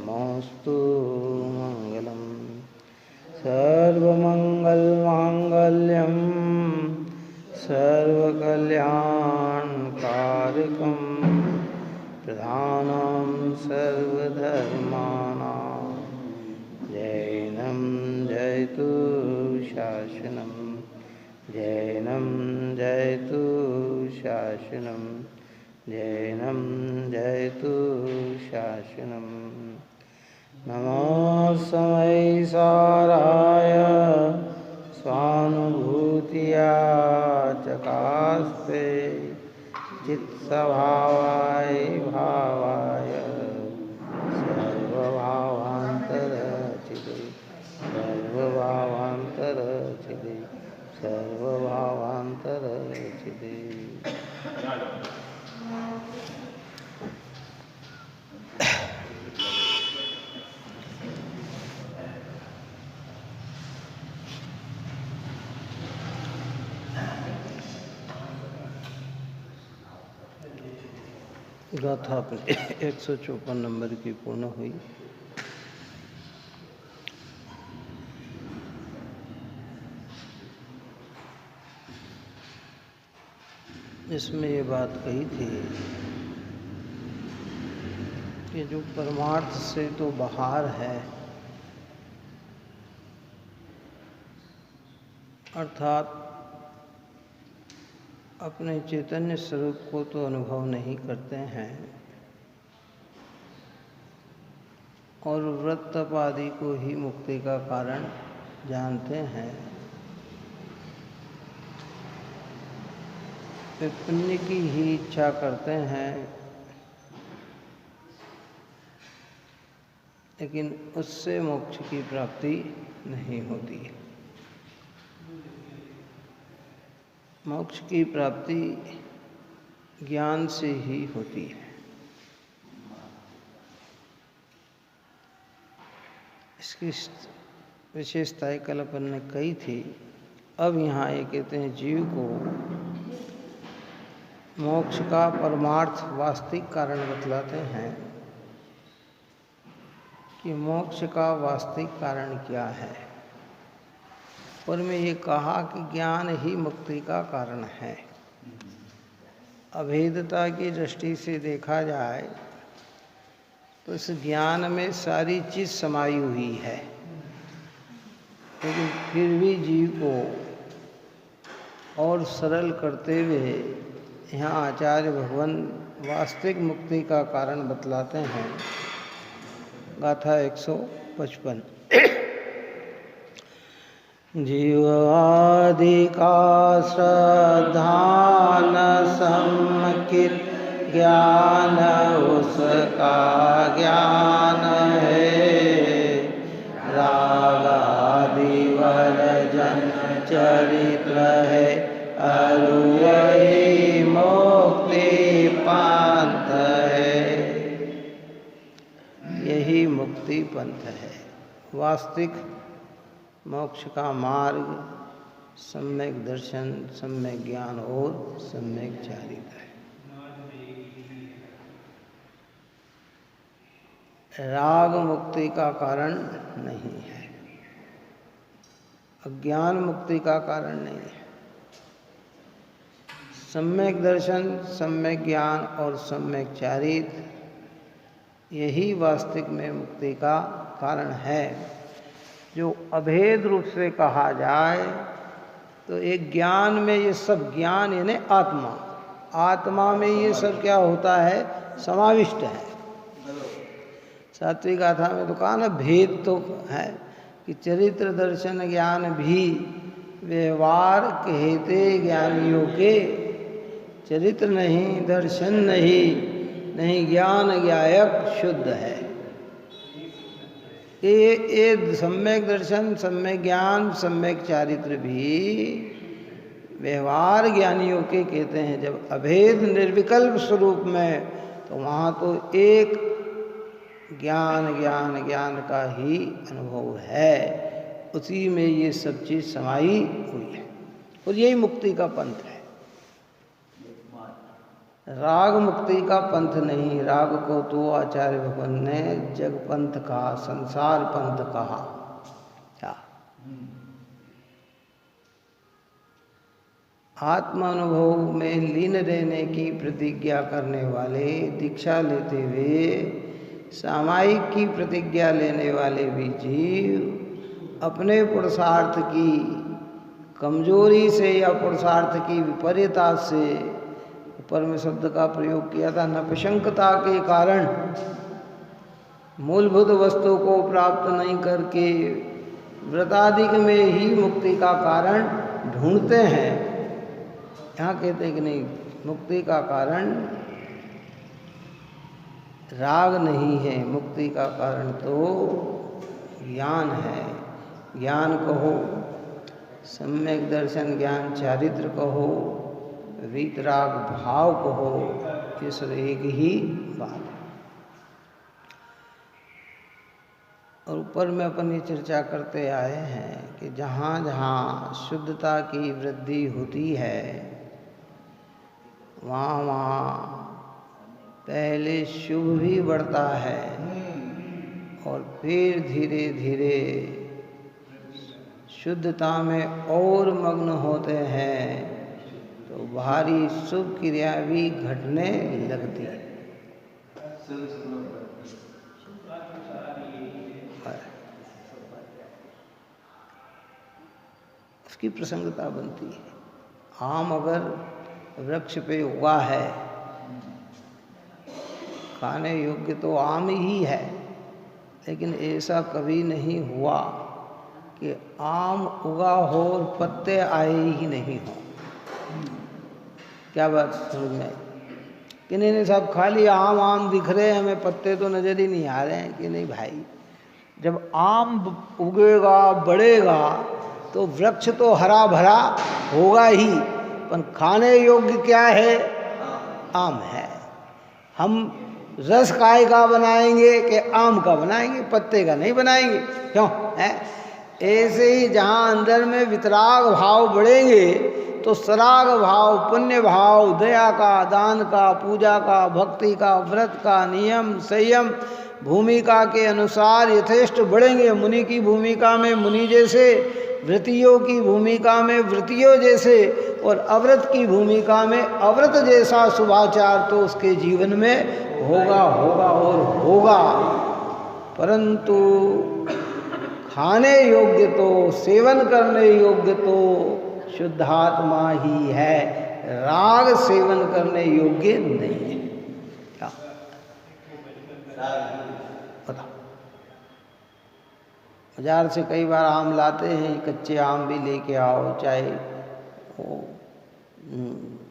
नमोस्तु मंगलम। सर्वमंगलमांगल्यं सर्वकल्याणकारकं प्रधानं सर्वधर्माणां जैनं जयतु शासनं जैनं जयतु शासनं जैनं जयतु शासनं। नमोऽस्मै साराय स्वानुभूतिया चकास्ते चित्स्वभावाय भावाय सर्वभावान्तरचिते सर्वभावान्तरचिते सर्वभावान्तरचिते। गाथा 154 नंबर की पूर्ण हुई। इसमें ये बात कही थी कि जो परमार्थ से तो बाहर है, अर्थात अपने चैतन्य स्वरूप को तो अनुभव नहीं करते हैं और व्रत तप आदि को ही मुक्ति का कारण जानते हैं, वे पुण्य की ही इच्छा करते हैं, लेकिन उससे मोक्ष की प्राप्ति नहीं होती है। मोक्ष की प्राप्ति ज्ञान से ही होती है। इसकी विशेषताएं कल अपन ने कही थी। अब यहाँ ये कहते हैं जीव को मोक्ष का परमार्थ वास्तविक कारण बतलाते हैं कि मोक्ष का वास्तविक कारण क्या है। और में ये कहा कि ज्ञान ही मुक्ति का कारण है। अभेदता की दृष्टि से देखा जाए तो इस ज्ञान में सारी चीज समाई हुई है, लेकिन फिर भी जीव को और सरल करते हुए यहाँ आचार्य भगवान वास्तविक मुक्ति का कारण बतलाते हैं। गाथा 155। जीव आदि का श्रद्धा न सम्मकित ज्ञान उसका ज्ञान है। राग आदि वर्जन चरित्र है, अरुवही मुक्ति पंथ है। यही मुक्ति पंथ है। वास्तविक मोक्ष का मार्ग सम्यक दर्शन, सम्यक ज्ञान और सम्यक चारित्र है। राग मुक्ति का कारण नहीं है, अज्ञान मुक्ति का कारण नहीं है। सम्यक दर्शन, सम्यक ज्ञान और सम्यक चारित्र यही वास्तविक में मुक्ति का कारण है। जो अभेद रूप से कहा जाए तो एक ज्ञान में ये सब ज्ञान यानी आत्मा, आत्मा में ये सब क्या होता है, समाविष्ट है। सात्विक गाथा में तो कहा ना, भेद तो है कि चरित्र दर्शन ज्ञान भी व्यवहार कहते ज्ञानियों के। चरित्र नहीं, दर्शन नहीं, नहीं ज्ञान ज्ञायक शुद्ध है। ये सम्यक दर्शन, सम्यक ज्ञान, सम्यक चारित्र भी व्यवहार ज्ञानियों के कहते हैं। जब अभेद निर्विकल्प स्वरूप में, तो वहाँ तो एक ज्ञान ज्ञान ज्ञान का ही अनुभव है, उसी में ये सब चीज समाई हुई है और यही मुक्ति का पंथ है। राग मुक्ति का पंथ नहीं। राग को तो आचार्य भगवान ने जग पंथ कहा, संसार पंथ कहा। क्या आत्मानुभव में लीन रहने की प्रतिज्ञा करने वाले, दीक्षा लेते हुए सामायिक की प्रतिज्ञा लेने वाले भी जीव अपने पुरुषार्थ की कमजोरी से या पुरुषार्थ की विपरीतता से, ऊपर में शब्द का प्रयोग किया था, नपुंसकता के कारण मूलभूत वस्तु को प्राप्त नहीं करके व्रताधिक में ही मुक्ति का कारण ढूंढते हैं। यहाँ कहते हैं कि नहीं, मुक्ति का कारण राग नहीं है, मुक्ति का कारण तो ज्ञान है। ज्ञान कहो, सम्यक दर्शन ज्ञान चारित्र कहो, वीतराग भाव कहो, ये सब एक ही बात है। और ऊपर में अपन ये चर्चा करते आए हैं कि जहाँ जहाँ शुद्धता की वृद्धि होती है, वहाँ वहाँ पहले शुभ भी बढ़ता है और फिर धीरे धीरे शुद्धता में और मग्न होते हैं तो भारी शुभ क्रिया भी घटने लगती है। उसकी प्रसंगता बनती है। आम अगर वृक्ष पे उगा है, खाने योग्य तो आम ही है, लेकिन ऐसा कभी नहीं हुआ कि आम उगा हो और पत्ते आए ही नहीं हो। क्या बात समझ में आई? कि नहीं साहब खाली आम आम दिख रहे हैं, हमें पत्ते तो नज़र ही नहीं आ रहे हैं। कि नहीं भाई, जब आम उगेगा बढ़ेगा तो वृक्ष तो हरा भरा होगा ही, पर खाने योग्य क्या है? आम है। हम रस काय का बनाएंगे कि आम का बनाएंगे, पत्ते का नहीं बनाएंगे। क्यों है? ऐसे ही जहाँ अंदर में वितराग भाव बढ़ेंगे तो सराग भाव, पुण्य भाव, दया का, दान का, पूजा का, भक्ति का, व्रत का, नियम संयम भूमिका के अनुसार यथेष्ट बढ़ेंगे। मुनि की भूमिका में मुनि जैसे, व्रतियों की भूमिका में व्रतियों जैसे, और अव्रत की भूमिका में अव्रत जैसा शुभाचार तो उसके जीवन में होगा होगा और होगा। परंतु खाने योग्य तो, सेवन करने योग्य तो शुद्धात्मा ही है, राग सेवन करने योग्य नहीं है। क्या पता? बाजार से कई बार आम लाते हैं, कच्चे आम भी लेके आओ, चाहे वो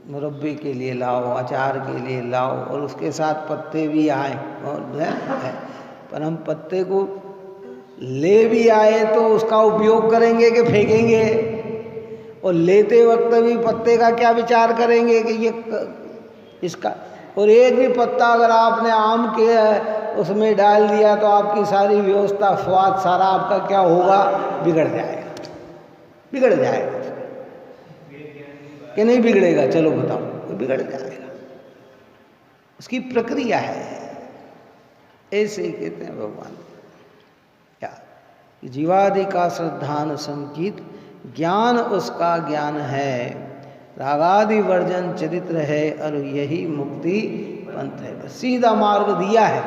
मुरब्बे के लिए लाओ, अचार के लिए लाओ, और उसके साथ पत्ते भी आए और है। पर हम पत्ते को ले भी आए तो उसका उपयोग करेंगे कि फेंकेंगे? और लेते वक्त भी पत्ते का क्या विचार करेंगे कि ये इसका, और एक भी पत्ता अगर आपने आम के उसमें डाल दिया तो आपकी सारी व्यवस्था, स्वाद सारा आपका क्या होगा? बिगड़ जाएगा, बिगड़ जाएगा। कि नहीं बिगड़ेगा? चलो बताओ, तो बिगड़ जाएगा। उसकी प्रक्रिया है। ऐसे ही कहते हैं भगवान क्या, जीवादि का श्रद्धान संकीत ज्ञान उसका ज्ञान है, रागादि वर्जन चरित्र है, और यही मुक्ति पंथ है। सीधा मार्ग दिया है।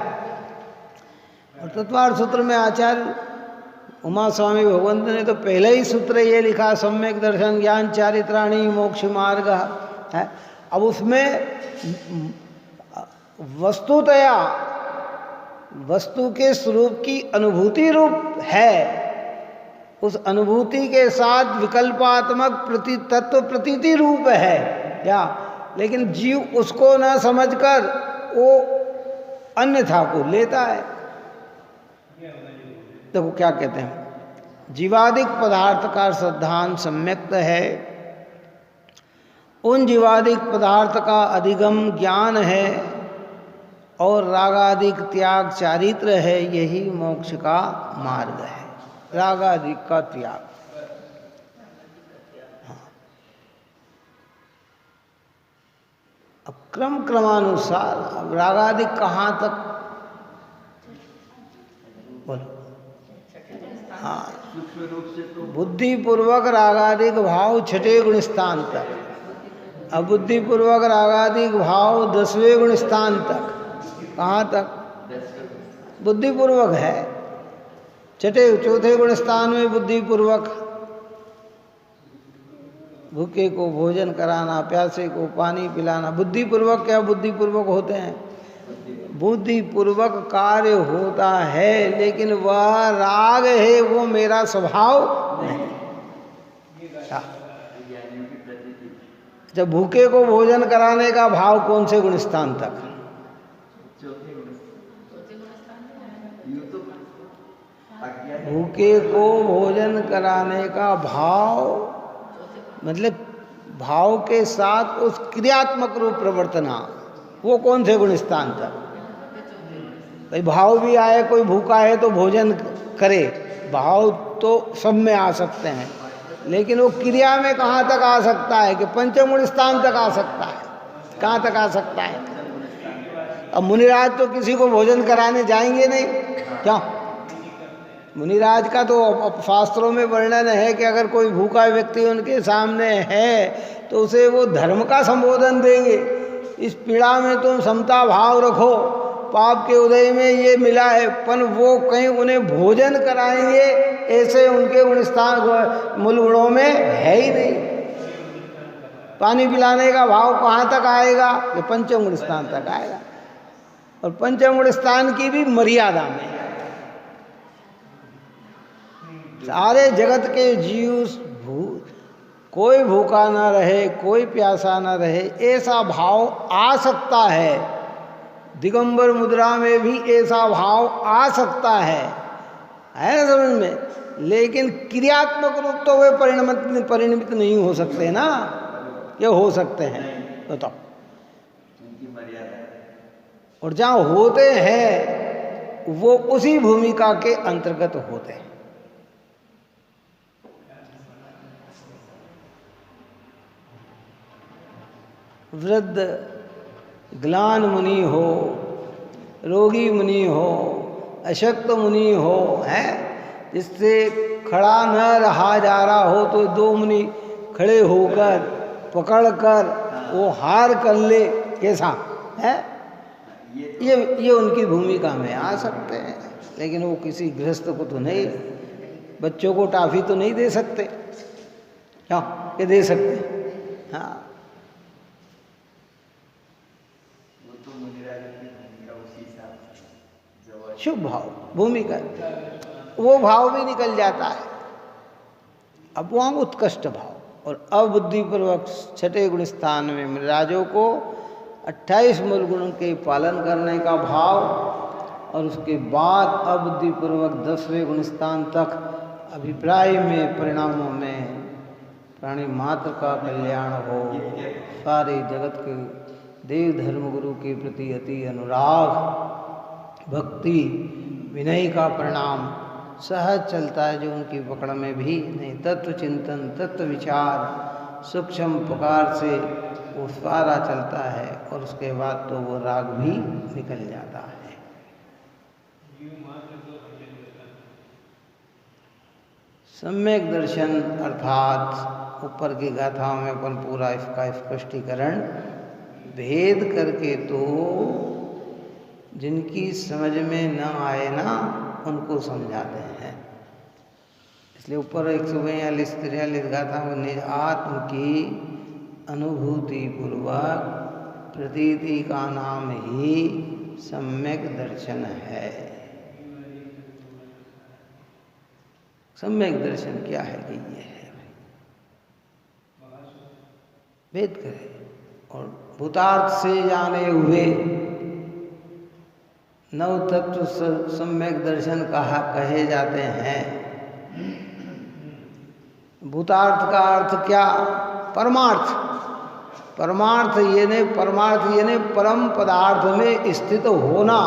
और तत्वार्थ सूत्र में आचार्य उमा स्वामी भगवंत ने तो पहले ही सूत्र ये लिखा, सम्यक दर्शन ज्ञान चारित्राणी मोक्ष मार्ग है। अब उसमें वस्तुतया वस्तु के स्वरूप की अनुभूति रूप है, उस अनुभूति के साथ विकल्पात्मक तत्व प्रतीति रूप है क्या, लेकिन जीव उसको न समझकर वो अन्यथा को लेता है। देखो क्या कहते हैं, जीवादिक पदार्थ का श्रद्धान सम्यक्त है, उन जीवादिक पदार्थ का अधिगम ज्ञान है, और रागादिक त्याग चारित्र है, यही मोक्ष का मार्ग है। रागादिक का त्याग, अब क्रमानुसार, अब रागादि कहाँ तक बोलो? हाँ, बुद्धिपूर्वक रागादिक भाव छठे गुण स्थान तक, अबुद्धिपूर्वक रागादिक भाव 10वें गुण स्थान तक। कहाँ तक? बुद्धिपूर्वक है, चौथे गुण स्थान में बुद्धिपूर्वक भूखे को भोजन कराना, प्यासे को पानी पिलाना। बुद्धिपूर्वक क्या बुद्धिपूर्वक होते हैं? बुद्धिपूर्वक कार्य होता है, लेकिन वह राग है, वो मेरा स्वभाव नहीं। जब भूखे को भोजन कराने का भाव कौन से गुण स्थान तक? भूखे को भोजन कराने का भाव मतलब भाव के साथ उस क्रियात्मक रूप प्रवर्तना, वो कौन से गुण स्थान तक? भाई भाव भी आए, कोई भूखा है तो भोजन करे, भाव तो सब में आ सकते हैं, लेकिन वो क्रिया में कहाँ तक आ सकता है? कि पंचम गुण स्थान तक आ सकता है। कहाँ तक आ सकता है? अब मुनिराज तो किसी को भोजन कराने जाएंगे नहीं, क्यों? मुनिराज का तो शास्त्रों में वर्णन है कि अगर कोई भूखा व्यक्ति उनके सामने है तो उसे वो धर्म का संबोधन देंगे। इस पीड़ा में तुम समता भाव रखो, पाप के उदय में ये मिला है, पर वो कहीं उन्हें भोजन कराएंगे ऐसे उनके गुण स्थान मूल गुणों में है ही नहीं। पानी पिलाने का भाव कहाँ तक आएगा? ये पंचम गुण स्थान तक आएगा, और पंचम गुण स्थान की भी मर्यादा में। सारे जगत के जीव कोई भूखा ना रहे, कोई प्यासा ना रहे, ऐसा भाव आ सकता है। दिगंबर मुद्रा में भी ऐसा भाव आ सकता है ना समझ में? लेकिन क्रियात्मक रूप तो वे परिणमित नहीं हो सकते ना, ये हो सकते हैं बताओ। और जहाँ होते हैं वो उसी भूमिका के अंतर्गत होते हैं। वृद्ध ग्लान मुनि हो, रोगी मुनि हो, अशक्त मुनि हो, है जिससे खड़ा न रहा जा रहा हो तो दो मुनि खड़े होकर पकड़कर वो हार कर ले, कैसा है? ये उनकी भूमिका में आ सकते हैं, लेकिन वो किसी गृहस्थ को तो नहीं, बच्चों को टाफी तो नहीं दे सकते, क्या ये दे सकते? हाँ, शुभ भाव भूमिका, वो भाव भी निकल जाता है। अब वहाँ उत्कृष्ट भाव और अबुद्धिपूर्वक छठे गुण स्थान में राजों को 28 मूल गुणों के पालन करने का भाव, और उसके बाद अबुद्धिपूर्वक 10वें गुण स्थान तक अभिप्राय में परिणामों में प्राणी मात्र का कल्याण हो, सारे जगत के देव धर्म गुरु के प्रति अति अनुराग, भक्ति, विनय का परिणाम सहज चलता है, जो उनकी पकड़ में भी नहीं। तत्व चिंतन, तत्व विचार सूक्ष्म प्रकार से वो सारा चलता है, और उसके बाद तो वो राग भी निकल जाता है। सम्यक दर्शन अर्थात ऊपर की गाथाओं में अपन पूरा इसका स्पष्टीकरण भेद करके तो जिनकी समझ में न आए ना उनको समझाते हैं। इसलिए ऊपर 142-143 गाथा को निज आत्म की अनुभूति पूर्वक प्रतीति का नाम ही सम्यक दर्शन है। सम्यक दर्शन क्या है कि ये है भेद करे, और भूतार्थ से जाने हुए नव तत्व सम्यक दर्शन कहे जाते हैं। भूतार्थ का अर्थ क्या? परमार्थ। परमार्थ यानी परम पदार्थ में स्थित होना,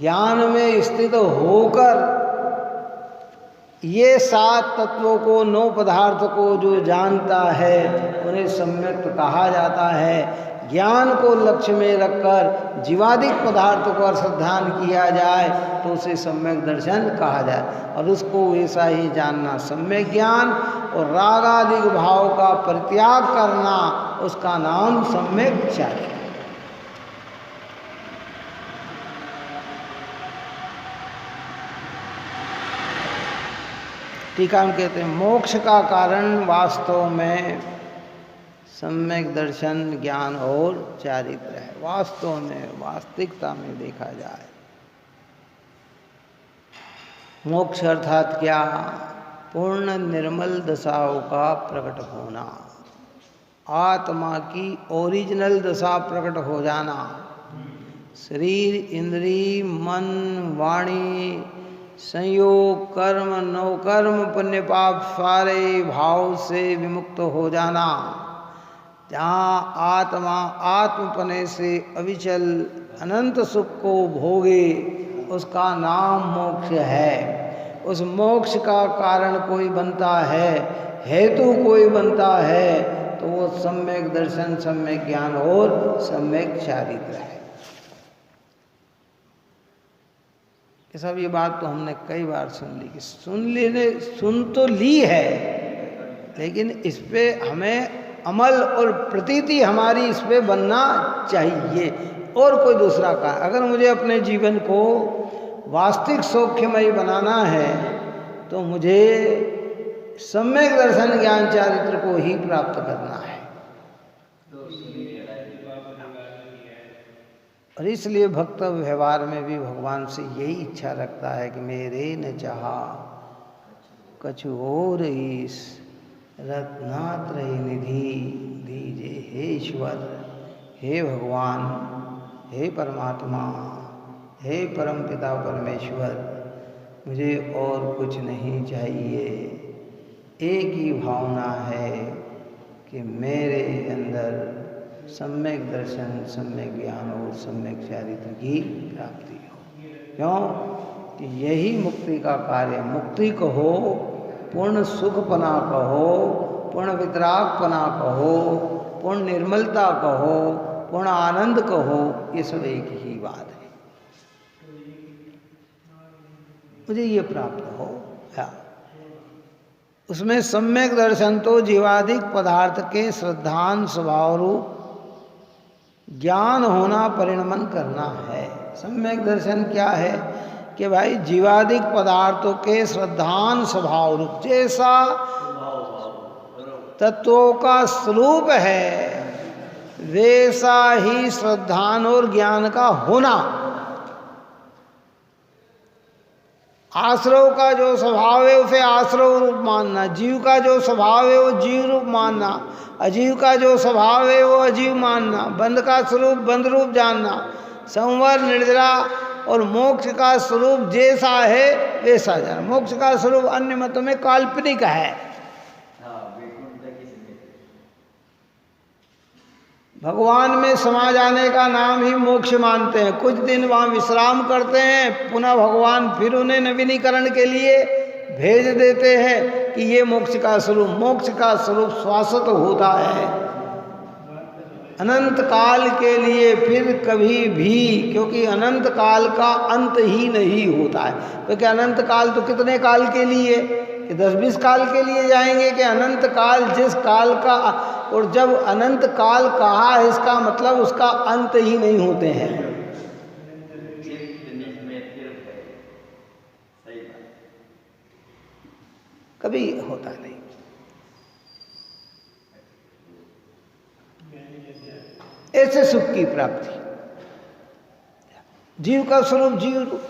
ज्ञान में स्थित होकर ये 7 तत्वों को, 9 पदार्थ को जो जानता है उन्हें सम्यक कहा जाता है। ज्ञान को लक्ष्य में रखकर जीवादिक पदार्थों को श्रद्धान किया जाए तो उसे सम्यक दर्शन कहा जाए, और उसको वैसा ही जानना सम्यक ज्ञान, और रागादिक भाव का परित्याग करना उसका नाम सम्यक चारित्र। टीका में कहते हैं मोक्ष का कारण वास्तव में सम्यक दर्शन, ज्ञान और चारित्र है। वास्तव में, वास्तविकता में देखा जाए मोक्ष अर्थात क्या? पूर्ण निर्मल दशाओं का प्रकट होना, आत्मा की ओरिजिनल दशा प्रकट हो जाना, शरीर, इंद्रिय, मन, वाणी, संयोग, कर्म, नवकर्म, पुण्य पाप सारे भाव से विमुक्त हो जाना, जहाँ आत्मा आत्मपने से अविचल अनंत सुख को भोगे, उसका नाम मोक्ष है। उस मोक्ष का कारण कोई बनता है, हेतु कोई बनता है, तो वो सम्यक दर्शन, सम्यक ज्ञान और सम्यक चारित्र है। ये सब ये बात तो हमने कई बार सुन ली, कि सुन तो ली है, लेकिन इस पे हमें अमल और प्रतीति हमारी इस पे बनना चाहिए, और कोई दूसरा का। अगर मुझे अपने जीवन को वास्तविक सौख्यमयी बनाना है तो मुझे सम्यक दर्शन, ज्ञान, चारित्र को ही प्राप्त करना है। और इसलिए भक्त व्यवहार में भी भगवान से यही इच्छा रखता है कि मेरे न चाहा कछु और ईश, रत्नात्रय निधि दीजे हे ईश्वर। हे भगवान, हे परमात्मा, हे परमपिता परमेश्वर, मुझे और कुछ नहीं चाहिए। एक ही भावना है कि मेरे अंदर सम्यक दर्शन, सम्यक ज्ञान और सम्यक चारित्र की प्राप्ति हो। क्यों कि यही मुक्ति का कार्य। मुक्ति कहो, पूर्ण सुखपना कहो, पूर्ण वितरागपना कहो, पूर्ण निर्मलता कहो, पूर्ण आनंद कहो, ये सब एक ही बात है। मुझे ये प्राप्त हो। उसमें सम्यक दर्शन तो जीवादिक पदार्थ के श्रद्धान स्वभाव रूप ज्ञान होना, परिणमन करना है। सम्यक दर्शन क्या है कि भाई जीवादिक पदार्थों के श्रद्धान स्वभाव रूप, जैसा तत्वों का स्वरूप है वैसा ही श्रद्धान और ज्ञान का होना। आश्रव का जो स्वभाव है उसे आश्रव रूप मानना, जीव का जो स्वभाव है वो जीव रूप मानना, अजीव का जो स्वभाव है वो अजीव मानना, बंध का स्वरूप बंध रूप जानना, संवर, निर्जरा और मोक्ष का स्वरूप जैसा है वैसा जानना। मोक्ष का स्वरूप अन्य मतों में काल्पनिक है। भगवान में समा जाने का नाम ही मोक्ष मानते हैं। कुछ दिन वहाँ विश्राम करते हैं, पुनः भगवान फिर उन्हें नवीनीकरण के लिए भेज देते हैं कि ये मोक्ष का स्वरूप। मोक्ष का स्वरूप शाश्वत होता है अनंत काल के लिए, फिर कभी भी, क्योंकि अनंत काल का अंत ही नहीं होता है। क्योंकि अनंत काल तो कितने काल के लिए, कि 10-20 काल के लिए जाएंगे, कि अनंत काल जिस काल का, और जब अनंत काल कहा है इसका मतलब उसका अंत ही नहीं होते हैं। कभी होता नहीं। ऐसे सुख की प्राप्ति। जीव का स्वरूप जीव रूप,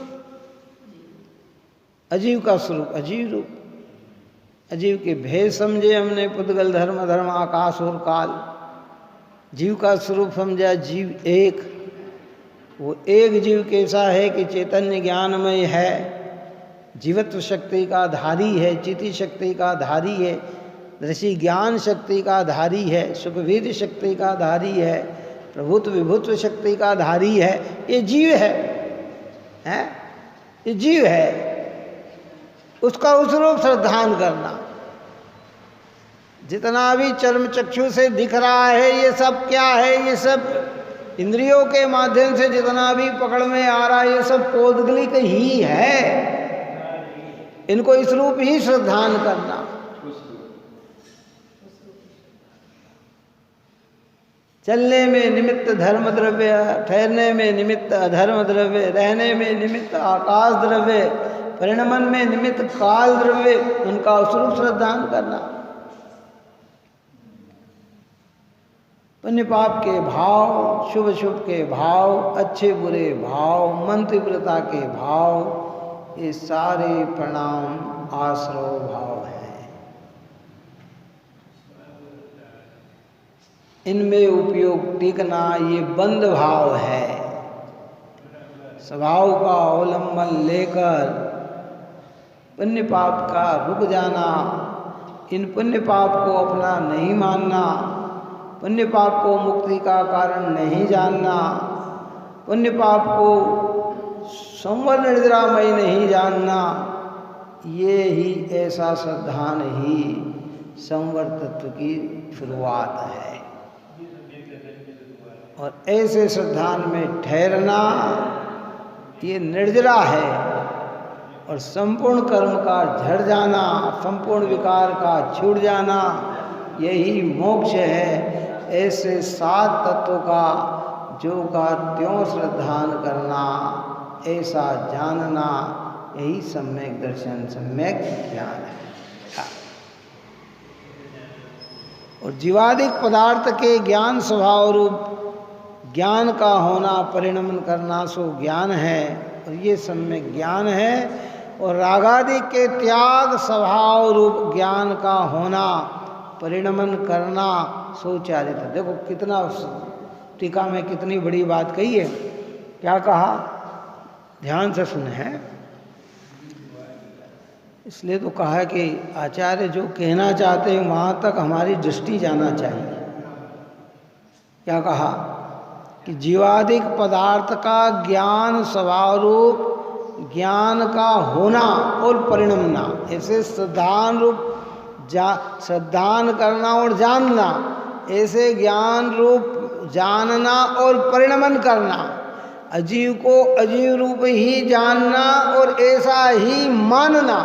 अजीव का स्वरूप अजीव रूप। अजीव के भेद समझे हमने, पुद्गल, धर्म, धर्म, आकाश और काल। जीव का स्वरूप समझा जीव एक। वो एक जीव कैसा है कि चैतन्य ज्ञानमय है, जीवत्व शक्ति का धारी है, चिति शक्ति का धारी है, दृष्टि ज्ञान शक्ति का धारी है, सुखविद शक्ति का धारी है, प्रभुत्व विभुत्व शक्ति का धारी है। ये जीव है, ये जीव है। उसका उस रूप श्रद्धान करना। जितना भी चर्म चक्षु से दिख रहा है ये सब क्या है, ये सब इंद्रियों के माध्यम से जितना भी पकड़ में आ रहा है ये सब पौद्गलिक ही है, इनको इस रूप ही श्रद्धान करना। चलने में निमित्त धर्म द्रव्य, ठहरने में निमित्त अधर्म द्रव्य, रहने में निमित्त आकाश द्रव्य, परिणमन में निमित्त काल द्रव्य, उनका उस रूप श्रद्धान करना। पुण्य पाप के भाव, शुभ शुभ के भाव, अच्छे बुरे भाव, मंत्रव्रता के भाव, ये सारे प्रणाम आश्रव भाव हैं। इनमें उपयोग टिकना ये बंद भाव है। स्वभाव का अवलंबन लेकर पुण्य पाप का रुक जाना, इन पुण्य पाप को अपना नहीं मानना, पुण्य पाप को मुक्ति का कारण नहीं जानना, पुण्य पाप को संवर निर्जरामय नहीं जानना, ये ही ऐसा श्रद्धान ही संवर तत्व की शुरुआत है। और ऐसे श्रद्धान में ठहरना ये निर्जरा है, और संपूर्ण कर्म का झड़ जाना, संपूर्ण विकार का छूट जाना, यही मोक्ष है। ऐसे 7 तत्वों का जो का त्यों श्रद्धान करना, ऐसा जानना, यही सम्यक दर्शन, सम्यक ज्ञान है। और जीवादिक पदार्थ के ज्ञान स्वभाव रूप ज्ञान का होना, परिणमन करना, सो ज्ञान है, और ये सम्यक ज्ञान है। और रागादि के त्याग स्वभाव रूप ज्ञान का होना, परिणमन करना, सो चारित्र। देखो कितना टीका में कितनी बड़ी बात कही है। क्या कहा, ध्यान से सुने हैं। इसलिए तो कहा है कि आचार्य जो कहना चाहते हैं वहाँ तक हमारी दृष्टि जाना चाहिए। क्या कहा कि जीवादिक पदार्थ का ज्ञान स्वभाव रूप ज्ञान का होना और परिणमना, ऐसे श्रद्धान रूप श्रद्धान करना और जानना, ऐसे ज्ञान रूप जानना और परिणमन करना, अजीव को अजीव रूप ही जानना और ऐसा ही मानना।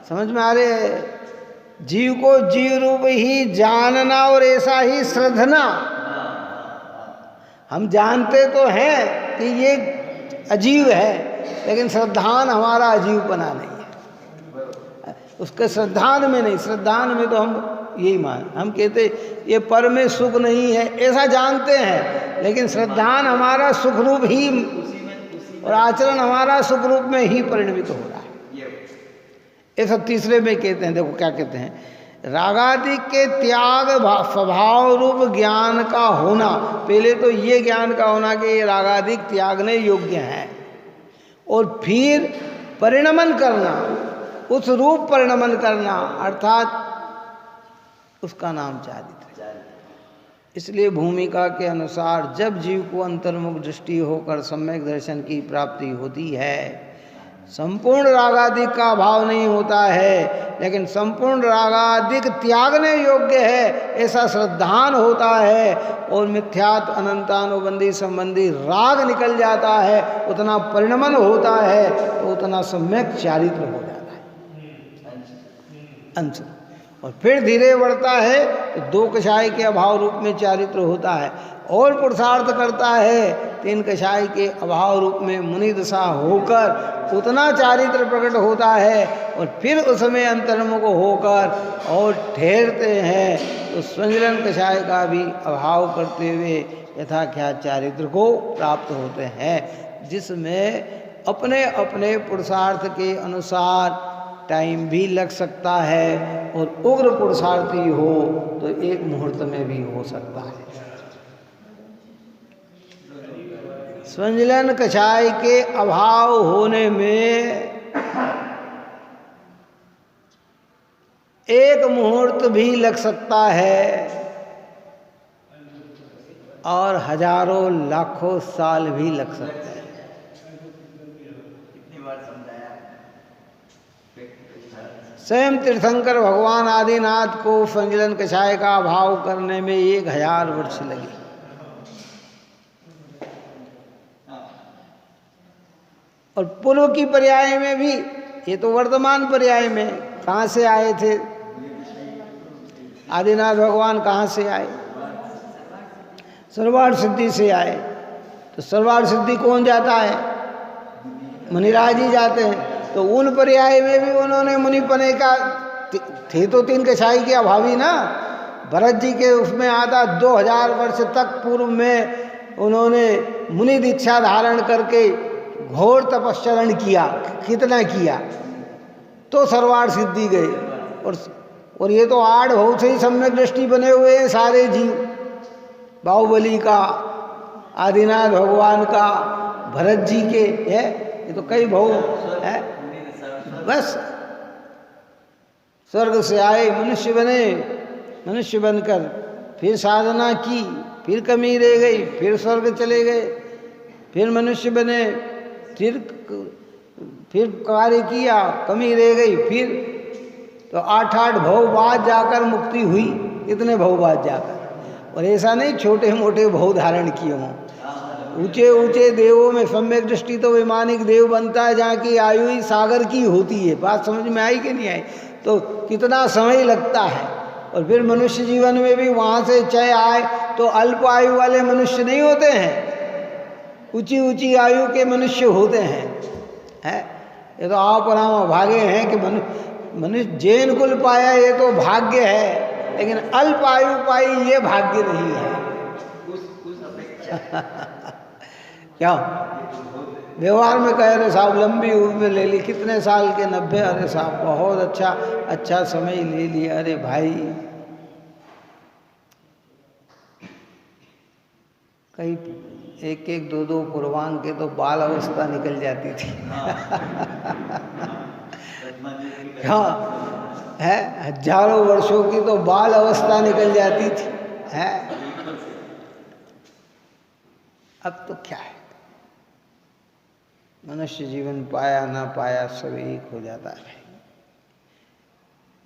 समझ में आ रहे है? जीव को जीव रूप ही जानना और ऐसा ही श्रद्धना। हम जानते तो हैं कि ये अजीव है, लेकिन श्रद्धान हमारा अजीव बना नहीं है। उसके श्रद्धान में नहीं, श्रद्धान में तो हम यही हम कहते ये पर में सुख नहीं है, ऐसा जानते हैं, लेकिन श्रद्धान हमारा सुख रूप ही और आचरण हमारा सुख रूप में ही परिणमित हो रहा है। ऐसा तीसरे में कहते हैं, देखो क्या कहते हैं, रागादि के त्याग स्वभाव रूप ज्ञान का होना। पहले तो ये ज्ञान का होना कि ये रागादिक त्यागने योग्य है, और फिर परिणमन करना, उस रूप परिणमन करना, अर्थात उसका नाम चारित्र। इसलिए भूमिका के अनुसार जब जीव को अंतर्मुख दृष्टि होकर सम्यक दर्शन की प्राप्ति होती है, संपूर्ण रागादिक का भाव नहीं होता है, लेकिन संपूर्ण रागादिक त्यागने योग्य है, ऐसा श्रद्धान होता है, और मिथ्यात्व अनंतानुबंधी संबंधी राग निकल जाता है, उतना परिणमन होता है, तो उतना सम्यक चारित्र हो जाता है अंश। और फिर धीरे बढ़ता है तो 2 कषाय के अभाव रूप में चारित्र होता है, और पुरुषार्थ करता है 3 कषाय के अभाव रूप में मुनि दशा होकर उतना चारित्र प्रकट होता है, और फिर उसमें अंतर्मुख होकर और ठहरते हैं तो स्वंजलन कषाय का भी अभाव करते हुए यथाख्यात चारित्र को प्राप्त होते हैं, जिसमें अपने अपने पुरुषार्थ के अनुसार टाइम भी लग सकता है, और उग्र पुरुषार्थी हो तो 1 मुहूर्त में भी हो सकता है। स्वंजलन कषाय के अभाव होने में 1 मुहूर्त भी लग सकता है, और हजारों लाखों साल भी लग सकते हैं। कितनी बार समझाया स्वयं तीर्थंकर भगवान आदिनाथ को संजलन कषाय का भाव करने में 1000 वर्ष लगे। और पूर्व की पर्याय में भी, ये तो वर्तमान पर्याय में, कहाँ से आए थे आदिनाथ भगवान? कहाँ से आए? सर्वार्थ सिद्धि से आए। तो सर्वार्थ सिद्धि कौन जाता है? मुनिराज ही जाते हैं। तो उन पर्याय में भी उन्होंने मुनिपने का, थे तो 3 कछाई के अभावी ना। भरत जी के उसमें आता 2000 वर्ष तक पूर्व में उन्होंने मुनि दीक्षा धारण करके घोर तपस्चरण किया। कितना किया? तो सर्वार्थ सिद्धि गए। और ये तो 8 भव से ही सम्यक दृष्टि बने हुए हैं सारे जीव। बाहुबली का, आदिनाथ भगवान का, भरत जी के है, ये तो कई भव है। बस स्वर्ग से आए, मनुष्य बने, मनुष्य बनकर फिर साधना की, फिर कमी रह गई, फिर स्वर्ग चले गए, फिर मनुष्य बने, फिर कार्य किया, कमी रह गई, फिर तो 8-8 भव बाद जाकर मुक्ति हुई। इतने भव बाद जाकर। और ऐसा नहीं छोटे मोटे भव धारण किए हों। ऊंचे ऊंचे देवों में सम्यक दृष्टि तो वैमानिक देव बनता है जहाँ की आयु ही सागर की होती है। बात समझ में आई कि नहीं आई? तो कितना समय लगता है। और फिर मनुष्य जीवन में भी वहाँ से चय आए तो अल्प आयु वाले मनुष्य नहीं होते हैं, ऊंची ऊंची आयु के मनुष्य होते हैं। ये तो आप और हम अभागे हैं कि मनुष्य जैन कुल पाया, ये तो भाग्य है, लेकिन अल्प आयु पाई ये भाग्य नहीं है। क्या व्यवहार में कह रहे साहब लंबी उम्र में ले ली, कितने साल के? 90। अरे साहब बहुत अच्छा समय ले लिया। अरे भाई कई 1-1, 2-2 पूर्वांग के तो बाल अवस्था निकल जाती थी। हाँ है, हजारों वर्षों की तो बाल अवस्था निकल जाती थी है। अब तो क्या है, मनुष्य जीवन पाया ना पाया सब एक हो जाता है।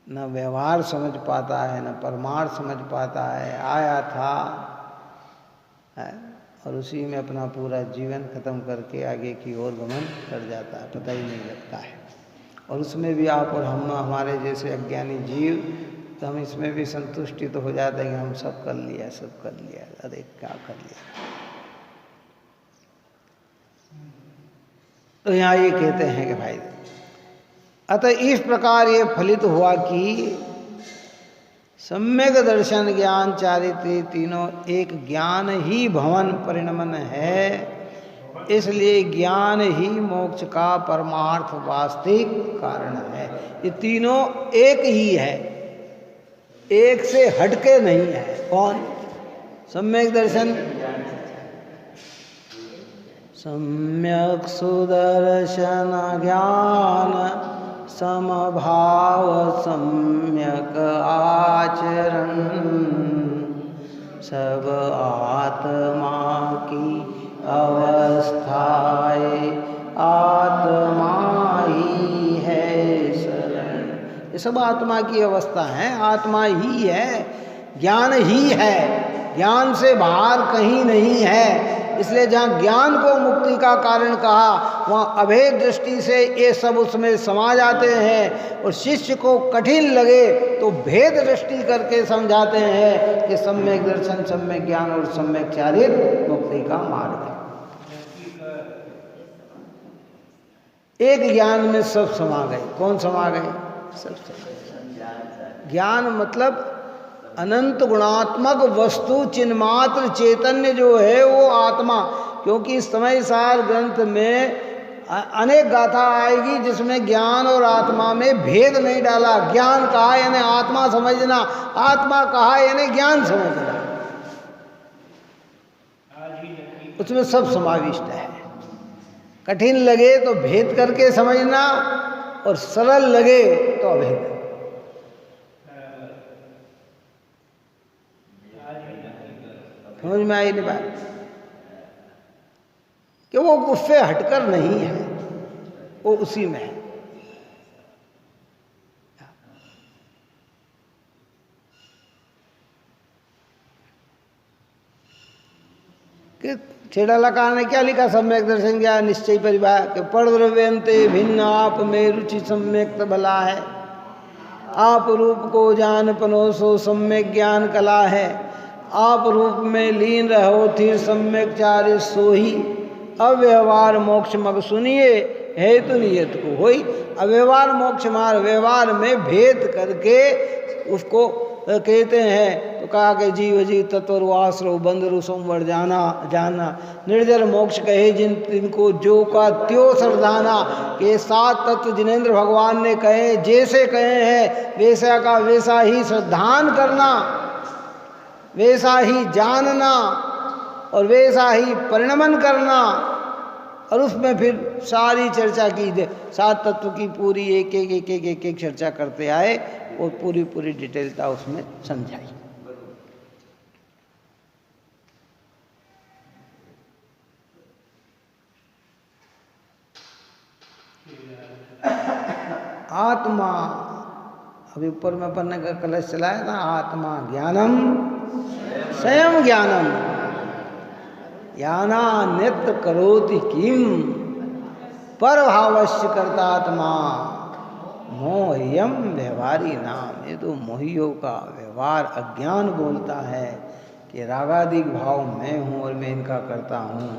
न व्यवहार समझ पाता है, न परमार्थ समझ पाता है। आया था है और उसी में अपना पूरा जीवन खत्म करके आगे की ओर गमन कर जाता है, पता ही नहीं लगता है। और उसमें भी आप और हम, हमारे जैसे अज्ञानी जीव, तो हम इसमें भी संतुष्टि तो हो जाता है कि हम सब कर लिया, सब कर लिया। अरे क्या कर लिया? तो यहाँ ये कहते हैं कि भाई अतः इस प्रकार ये फलित हुआ कि सम्यक दर्शन, ज्ञान, चारित्र्य तीनों एक ज्ञान ही भवन परिणमन है। इसलिए ज्ञान ही मोक्ष का परमार्थ वास्तविक कारण है। ये तीनों एक ही है, एक से हटके नहीं है। कौन? सम्यक दर्शन, सम्यक सुदर्शन ज्ञान समभाव सम्यक आचरण, सब आत्मा की अवस्थाएं आत्मा ही है शरण। ये सब आत्मा की अवस्था है, आत्मा ही है, ज्ञान ही है, ज्ञान से बाहर कहीं नहीं है। इसलिए जहाँ ज्ञान को मुक्ति का कारण कहा, वहाँ अभेद दृष्टि से ये सब उसमें समा जाते हैं। और शिष्य को कठिन लगे तो भेद दृष्टि करके समझाते हैं कि सम्यक दर्शन, सम्यक ज्ञान और सम्यक चारित्र्य मुक्ति का मार्ग है। एक ज्ञान में सब समा गए। कौन समा गए? सब समा गए। ज्ञान मतलब अनंत गुणात्मक वस्तु चिन्मात्र चैतन्य जो है वो आत्मा। क्योंकि समय सार ग्रंथ में अनेक गाथा आएगी जिसमें ज्ञान और आत्मा में भेद नहीं डाला। ज्ञान कहा यानी आत्मा समझना, आत्मा कहा यानी ज्ञान समझना, उसमें सब समाविष्ट है। कठिन लगे तो भेद करके समझना और सरल लगे तो अभेद। समझ में आई नहीं बात? कि वो उससे हटकर नहीं है, वो उसी में है। कि छेड़ालकार ने क्या लिखा सम्यक दर्शन ज्ञान निश्चय परिवार के पढ़ द्रव्यंते भिन्न आप में रुचि सम्यक भला है। आप रूप को जान पनोसो सम्यक ज्ञान कला है। आप रूप में लीन रहो थिर सम्यक चार्य सोही। अव्यवहार मोक्ष मग सुनिए हेतु नियत को होई। अव्यवहार मोक्ष मार्ग व्यवहार में भेद करके उसको कहते हैं। तो कहा कि जीव जी तत्वर आश्रव बंदरु सोमवर जाना निर्जर मोक्ष कहे जिनको जो का त्यो सरदाना। के सात तत्व जिनेन्द्र भगवान ने कहे जैसे कहे हैं वैसा का वैसा ही श्रद्धान करना, वैसा ही जानना और वैसा ही परिणमन करना। और उसमें फिर सारी चर्चा की दे, सात तत्व की पूरी एक एक चर्चा करते आए और पूरी डिटेलता उसमें समझाई। आत्मा, अभी ऊपर में पढ़ने का कलश चलाया था, आत्मा ज्ञानम स्वयं ज्ञानम ज्ञाना नित्य करोति किम पर भावश्य कर्तात्मा मोह्यम व्यवहारी नाम। ये तो मोहियों का व्यवहार अज्ञान बोलता है कि रागादिक भाव मैं हूँ और मैं इनका करता हूँ।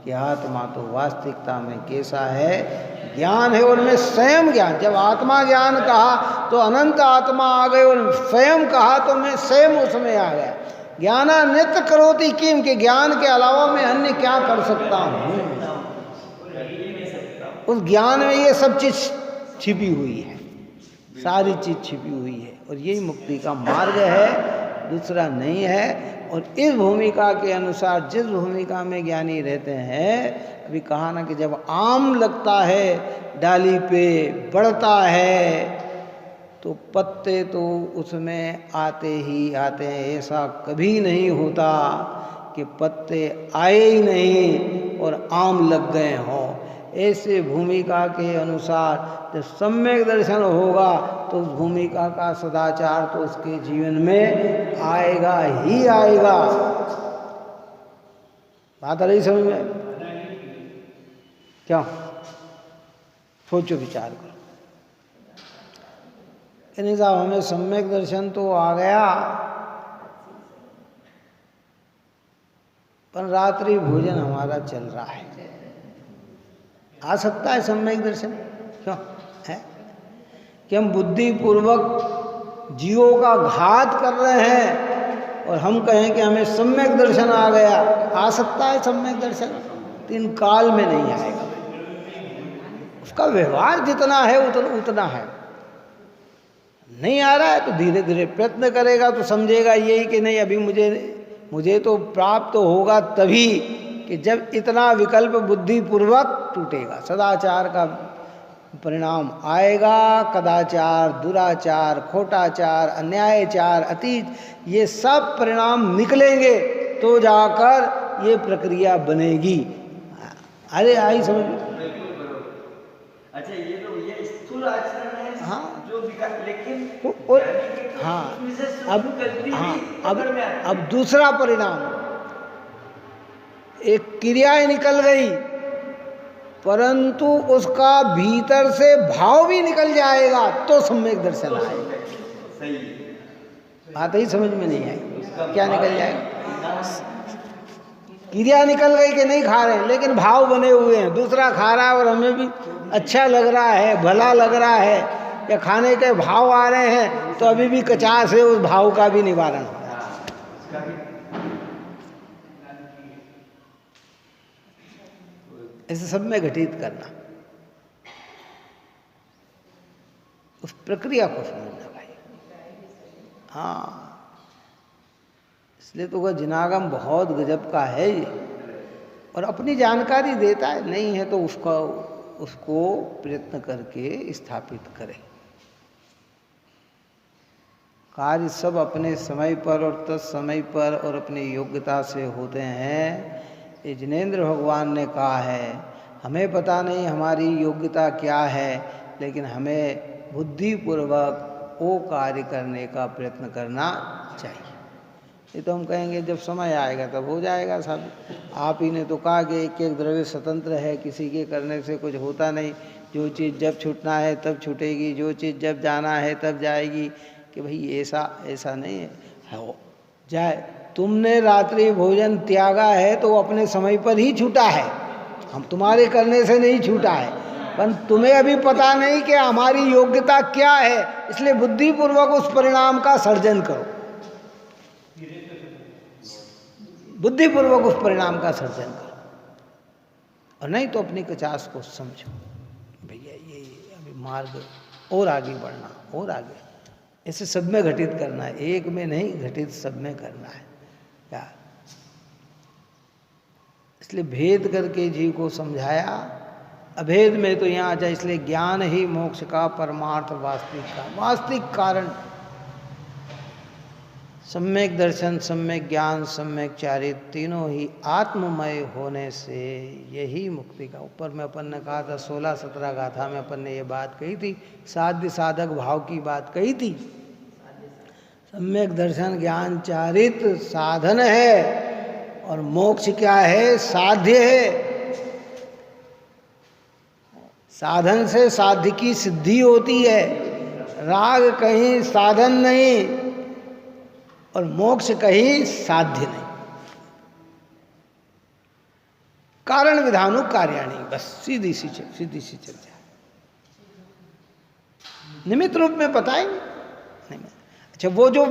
कि आत्मा तो वास्तविकता में कैसा है, ज्ञान है और मैं स्वयं ज्ञान। जब आत्मा ज्ञान कहा तो अनंत आत्मा आ गए और स्वयं कहा तो मैं स्वयं उसमें आ गया। ज्ञाना नित्य करोति किम, के ज्ञान के अलावा मैं अन्य क्या कर सकता हूँ। उस ज्ञान में ये सब चीज छिपी हुई है, सारी चीज छिपी हुई है और यही मुक्ति का मार्ग है, दूसरा नहीं है। और इस भूमिका के अनुसार जिस भूमिका में ज्ञानी रहते हैं, अभी कहा ना कि जब आम लगता है डाली पे बढ़ता है तो पत्ते तो उसमें आते ही आते हैं। ऐसा कभी नहीं होता कि पत्ते आए ही नहीं और आम लग गए हों। ऐसे भूमिका के अनुसार जब सम्यक दर्शन होगा तो उस भूमिका का सदाचार तो उसके जीवन में आएगा ही आएगा। बात आ रही समझ में? क्या सोचो विचार करो। नहीं साहब हमें सम्यक दर्शन तो आ गया पर रात्रि भोजन हमारा चल रहा है। आ सकता है सम्यक दर्शन? क्यों है कि हम बुद्धिपूर्वक जीवों का घात कर रहे हैं और हम कहें कि हमें सम्यक दर्शन आ गया। आ सकता है सम्यक दर्शन, 3 काल में नहीं आएगा। उसका व्यवहार जितना है उतना है। नहीं आ रहा है तो धीरे धीरे प्रयत्न करेगा तो समझेगा यही कि नहीं अभी मुझे तो प्राप्त होगा तभी कि जब इतना विकल्प बुद्धिपूर्वक टूटेगा। सदाचार का परिणाम आएगा। कदाचार, दुराचार, खोटाचार, अन्यायचार, अतीत, ये सब परिणाम निकलेंगे तो जाकर ये प्रक्रिया बनेगी। अरे आई समझ? अच्छा ये तो ये स्थूल आचरण है। हाँ जो लेकिन तो हाँ अब दूसरा परिणाम, एक क्रियाएं निकल गई परंतु उसका भीतर से भाव भी निकल जाएगा तो सम्यक दर्शन आएगा। सही बात ही समझ में नहीं आई। क्या निकल जाएगा? क्रिया निकल गई कि नहीं खा रहे हैं लेकिन भाव बने हुए हैं। दूसरा खा रहा है और हमें भी अच्छा लग रहा है, भला लग रहा है, या खाने के भाव आ रहे हैं तो अभी भी कचास है, उस भाव का भी निवारण हो रहा है। ऐसे सब में घटित करना, उस प्रक्रिया को समझना भाई। हाँ इसलिए तो वह जिनागम बहुत गजब का है और अपनी जानकारी देता है। नहीं है तो उसको प्रयत्न करके स्थापित करें। कार्य सब अपने समय पर और तत्समय पर और अपनी योग्यता से होते हैं। ये जिनेन्द्र भगवान ने कहा है। हमें पता नहीं हमारी योग्यता क्या है, लेकिन हमें बुद्धिपूर्वक वो कार्य करने का प्रयत्न करना चाहिए। ये तो हम कहेंगे जब समय आएगा तब हो जाएगा सब। आप ही ने तो कहा कि एक एक द्रव्य स्वतंत्र है, किसी के करने से कुछ होता नहीं, जो चीज़ जब छूटना है तब छूटेगी, जो चीज़ जब जाना है तब जाएगी। कि भाई ऐसा नहीं है, हो जाए। तुमने रात्रि भोजन त्यागा है तो अपने समय पर ही छूटा है, हम तुम्हारे करने से नहीं छूटा है। पर तुम्हें अभी पता नहीं कि हमारी योग्यता क्या है, इसलिए बुद्धिपूर्वक उस परिणाम का सर्जन करो, बुद्धिपूर्वक उस परिणाम का सर्जन करो, और नहीं तो अपनी कचास को समझो भैया ये अभी मार्ग और आगे बढ़ना, और आगे इसे सब में घटित करना है, एक में नहीं घटित सब में करना है क्या। इसलिए भेद करके जीव को समझाया, अभेद में तो यहाँ आ जाए। इसलिए ज्ञान ही मोक्ष का परमार्थ वास्तविक कारण। सम्यक दर्शन, सम्यक ज्ञान, सम्यक चारित्र तीनों ही आत्ममय होने से यही मुक्ति का। ऊपर में अपन ने कहा था 16-17 गाथा में अपन ने ये बात कही थी, साध्य साधक भाव की बात कही थी। सम्यक दर्शन ज्ञान चारित्र साधन है, और मोक्ष क्या है, साध्य है। साधन से साध्य की सिद्धि होती है, राग कहीं साधन नहीं और मोक्ष कहीं साध्य नहीं। कारण विधानु कार्याणी, बस सीधी सी चर्चा। निमित्त रूप में बताएंगे नहीं। अच्छा, वो जो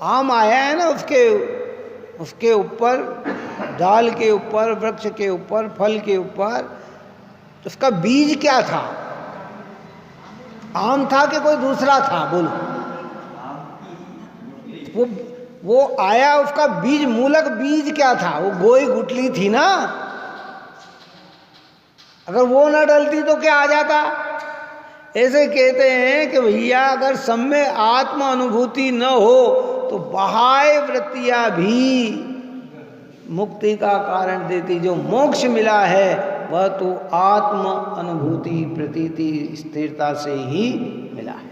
आम आया है ना, उसके ऊपर, डाल के ऊपर, वृक्ष के ऊपर, फल के ऊपर, तो उसका बीज क्या था? आम था कि कोई दूसरा था? बोलो। वो आया, उसका बीज, मूलक बीज क्या था? वो गोई गुटली थी ना। अगर वो ना डलती तो क्या आ जाता? ऐसे कहते हैं कि भैया अगर सब में आत्म अनुभूति न हो तो बाह्य वृत्तियां भी मुक्ति का कारण देती। जो मोक्ष मिला है वह तो आत्म अनुभूति, प्रतीति, स्थिरता से ही मिला है।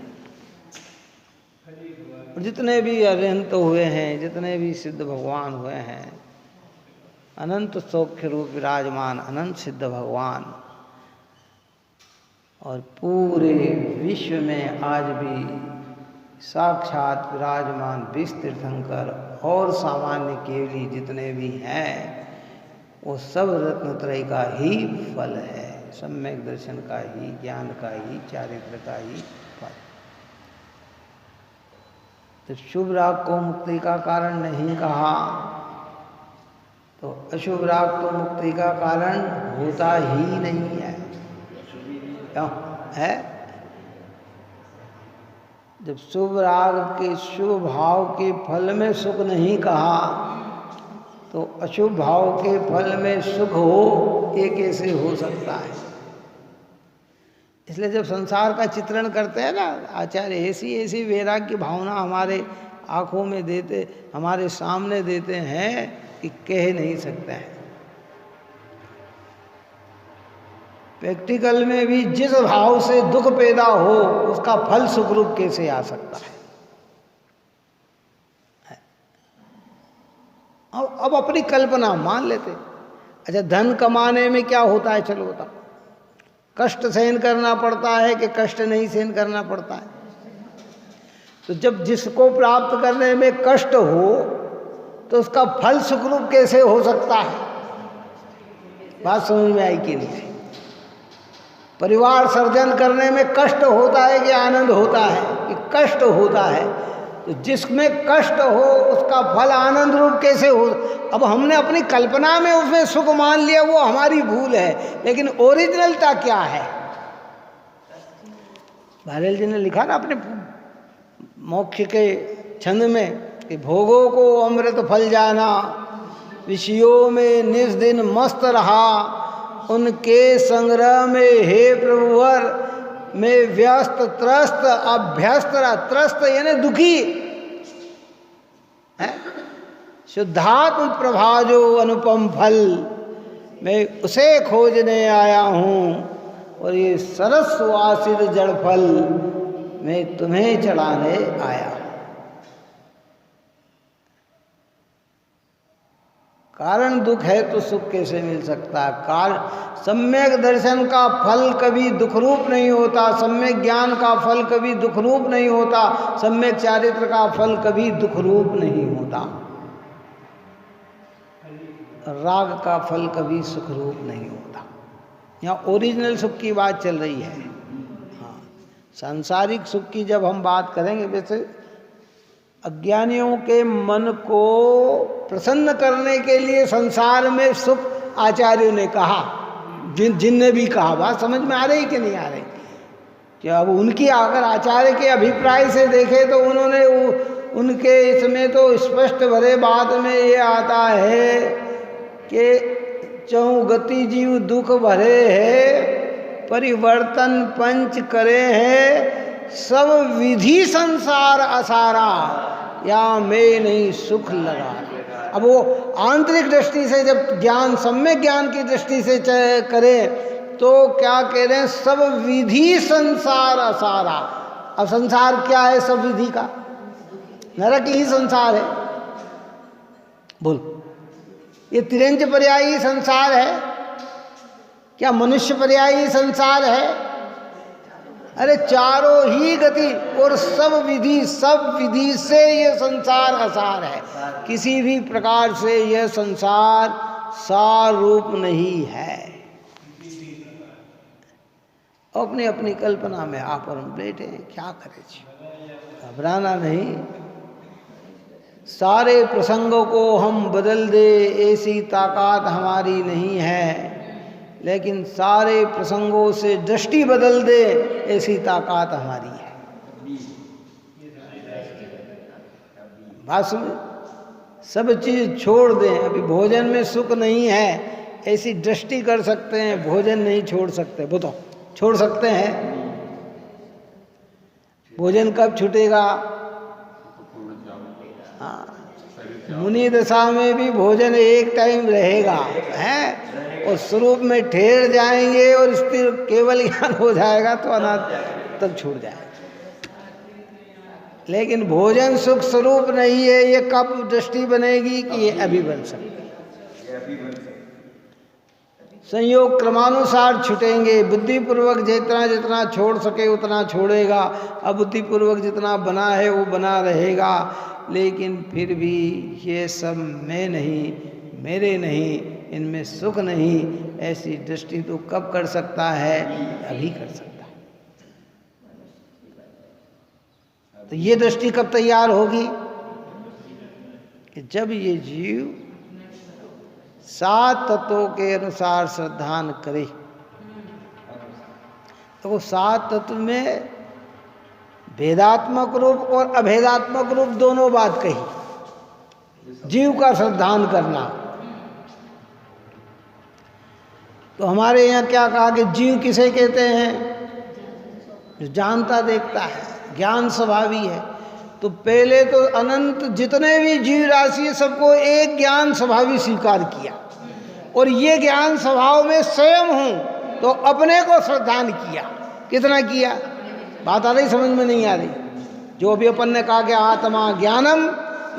और जितने भी अरिहंत हुए हैं, जितने भी सिद्ध भगवान हुए हैं, अनंत सौख्य रूप विराजमान अनंत सिद्ध भगवान, और पूरे विश्व में आज भी साक्षात विराजमान विष तीर्थंकर और सामान्य केवली जितने भी हैं, वो सब रत्नत्रय का ही फल है, सम्यक दर्शन का ही, ज्ञान का ही, चारित्र का ही फल। तो शुभ राग को मुक्ति का कारण नहीं कहा, तो अशुभ राग तो मुक्ति का कारण होता ही नहीं है। क्यों है? जब शुभ राग के, शुभ भाव के फल में सुख नहीं कहा, तो अशुभ भाव के फल में सुख हो, ये कैसे हो सकता है? इसलिए जब संसार का चित्रण करते हैं ना आचार्य, ऐसी वैराग्य भावना हमारे आँखों में देते, हमारे सामने देते हैं कि कह नहीं सकते हैं। प्रैक्टिकल में भी जिस भाव से दुख पैदा हो, उसका फल सुख रूप कैसे आ सकता है? अब अपनी कल्पना मान लेते। अच्छा, धन कमाने में क्या होता है? चलो बताओ, कष्ट सहन करना पड़ता है कि कष्ट नहीं सहन करना पड़ता है? तो जब जिसको प्राप्त करने में कष्ट हो तो उसका फल सुख रूप कैसे हो सकता है? बात समझ में आई कि नहीं? परिवार सर्जन करने में कष्ट होता है कि आनंद होता है? कि कष्ट होता है। तो जिसमें कष्ट हो उसका फल आनंद रूप कैसे हो? अब हमने अपनी कल्पना में उसमें सुख मान लिया, वो हमारी भूल है, लेकिन ओरिजिनलता क्या है? बहरेल जी ने लिखा ना अपने मोक्ष के छंद में कि भोगों को अमृत फल जाना, विषयों में निज दिन मस्त रहा, उनके संग्रह में हे प्रभुवर में व्यस्त त्रस्त अभ्यस्त। त्रस्त यानी दुखी है। शुद्धात्म प्रभा जो अनुपम फल, मैं उसे खोजने आया हूँ, और ये सरस सुवासित जड़ फल मैं तुम्हें चढ़ाने आया। कारण दुख है तो सुख कैसे मिल सकता है? सम्यक दर्शन का फल कभी दुख रूप नहीं होता, सम्यक ज्ञान का फल कभी दुख रूप नहीं होता, सम्यक चारित्र का फल कभी दुख रूप नहीं होता, राग का फल कभी सुख रूप नहीं होता। यहाँ ओरिजिनल सुख की बात चल रही है। हाँ, सांसारिक सुख की जब हम बात करेंगे, वैसे अज्ञानियों के मन को प्रसन्न करने के लिए संसार में सुख आचार्यों ने कहा, जिनने भी कहा, बात समझ में आ रही कि नहीं आ रही? कि अब उनकी अगर आचार्य के अभिप्राय से देखे तो उन्होंने उनके इसमें तो स्पष्ट भरे बात में ये आता है कि चहुगति जीव दुख भरे है, परिवर्तन पंच करे है, सब विधि संसार असारा, या मैं नहीं सुख लगा। अब वो आंतरिक दृष्टि से जब ज्ञान, सम्यक ज्ञान की दृष्टि से करे तो क्या कह रहे हैं? सब विधि संसार असारा। अब संसार क्या है? सब विधि का, नरक ही संसार है। बोल, ये तिरंज पर्यायी संसार है क्या? मनुष्य पर्यायी संसार है? अरे चारों ही गति और सब विधि से ये संसार असार है। किसी भी प्रकार से यह संसार सार रूप नहीं है। अपनी अपनी कल्पना में आप और हम बैठे हैं, क्या करें जी? घबराना नहीं। सारे प्रसंगों को हम बदल दे ऐसी ताकत हमारी नहीं है, लेकिन सारे प्रसंगों से दृष्टि बदल दे ऐसी ताकत हमारी है। बस सब चीज छोड़ दें। अभी भोजन में सुख नहीं है, ऐसी दृष्टि कर सकते हैं, भोजन नहीं छोड़ सकते। बताओ, छोड़ सकते हैं? भोजन कब छूटेगा? हाँ, मुनि दशा में भी भोजन एक टाइम रहेगा, है, और स्वरूप में ठहर जाएंगे और स्थिर केवल ज्ञान हो जाएगा तो अनाथ तब छूट जाएगा। लेकिन भोजन सुख स्वरूप नहीं है। ये कब दृष्टि बनेगी कि ये अभी बन सकती है। संयोग क्रमानुसार छूटेंगे। बुद्धिपूर्वक जितना जितना छोड़ सके उतना छोड़ेगा, अबुद्धिपूर्वक जितना बना है वो बना रहेगा। लेकिन फिर भी ये सब मैं नहीं, मेरे नहीं, इनमें सुख नहीं, ऐसी दृष्टि तो कब कर सकता है? अभी कर सकता है। तो ये दृष्टि कब तैयार होगी? कि जब ये जीव 7 तत्वों के अनुसार श्रद्धान करे। तो वो 7 तत्व में भेदात्मक रूप और अभेदात्मक रूप दोनों बात कही। जीव का श्रद्धान करना, तो हमारे यहाँ क्या कहा कि जीव किसे कहते हैं? जो जानता देखता है, ज्ञान स्वभावी है। तो पहले तो अनंत जितने भी जीव राशि है सबको एक ज्ञान स्वभावी स्वीकार किया, और ये ज्ञान स्वभाव में स्वयं हूं तो अपने को श्रद्धान किया। कितना किया? बात आ रही? समझ में नहीं आ रही? जो भी अपन ने कहा कि आत्मा ज्ञानम,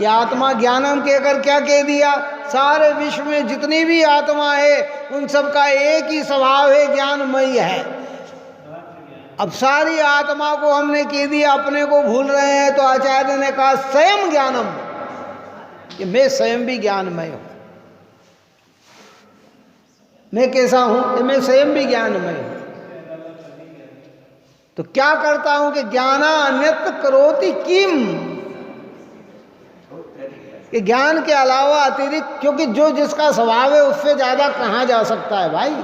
या आत्मा ज्ञानम के अगर क्या कह दिया? सारे विश्व में जितनी भी आत्मा है उन सब का एक ही स्वभाव है, ज्ञानमय है। अब सारी आत्मा को हमने कह दिया, अपने को भूल रहे हैं, तो आचार्य ने कहा स्वयं ज्ञानम, कि मैं स्वयं भी ज्ञानमय हूं। मैं कैसा हूं? कि मैं स्वयं भी ज्ञानमय हूं। तो क्या करता हूं कि ज्ञाना अन्यत करोति किम, कि ज्ञान के अलावा अतिरिक्त, क्योंकि जो जिसका स्वभाव है उससे ज्यादा कहां जा सकता है भाई?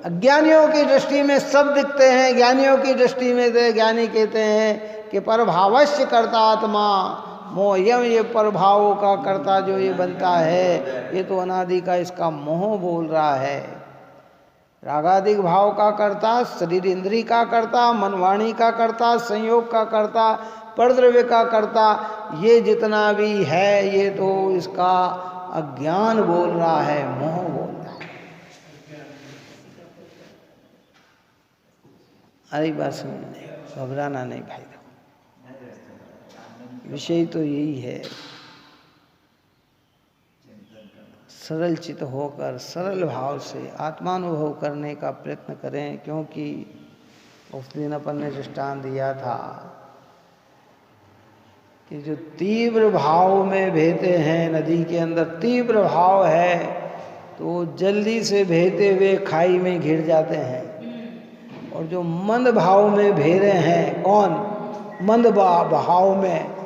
अज्ञानियों की दृष्टि में सब दिखते हैं, ज्ञानियों की दृष्टि में तो ज्ञानी कहते हैं कि परभावश्य कर्ता आत्मा मोहयम, ये परभावों का कर्ता जो ये बनता है ये तो अनादि का इसका मोह बोल रहा है। रागादिक भाव का कर्ता, शरीर इंद्री का कर्ता, मनवाणी का कर्ता, संयोग का कर्ता, परद्रव्य का कर्ता, ये जितना भी है ये तो इसका अज्ञान बोल रहा है, मोह बोल रहा है। अरे बात समझने, घबराना नहीं भाई। विषय तो यही है सरल चित होकर सरल भाव से आत्मानुभव करने का प्रयत्न करें, क्योंकि उस दिन अपन ने दृष्टांत दिया था कि जो तीव्र भाव में बहते हैं, नदी के अंदर तीव्र भाव है तो जल्दी से बहते हुए खाई में घिर जाते हैं, और जो मंद भाव में बह रहे हैं, कौन मंद भाव में,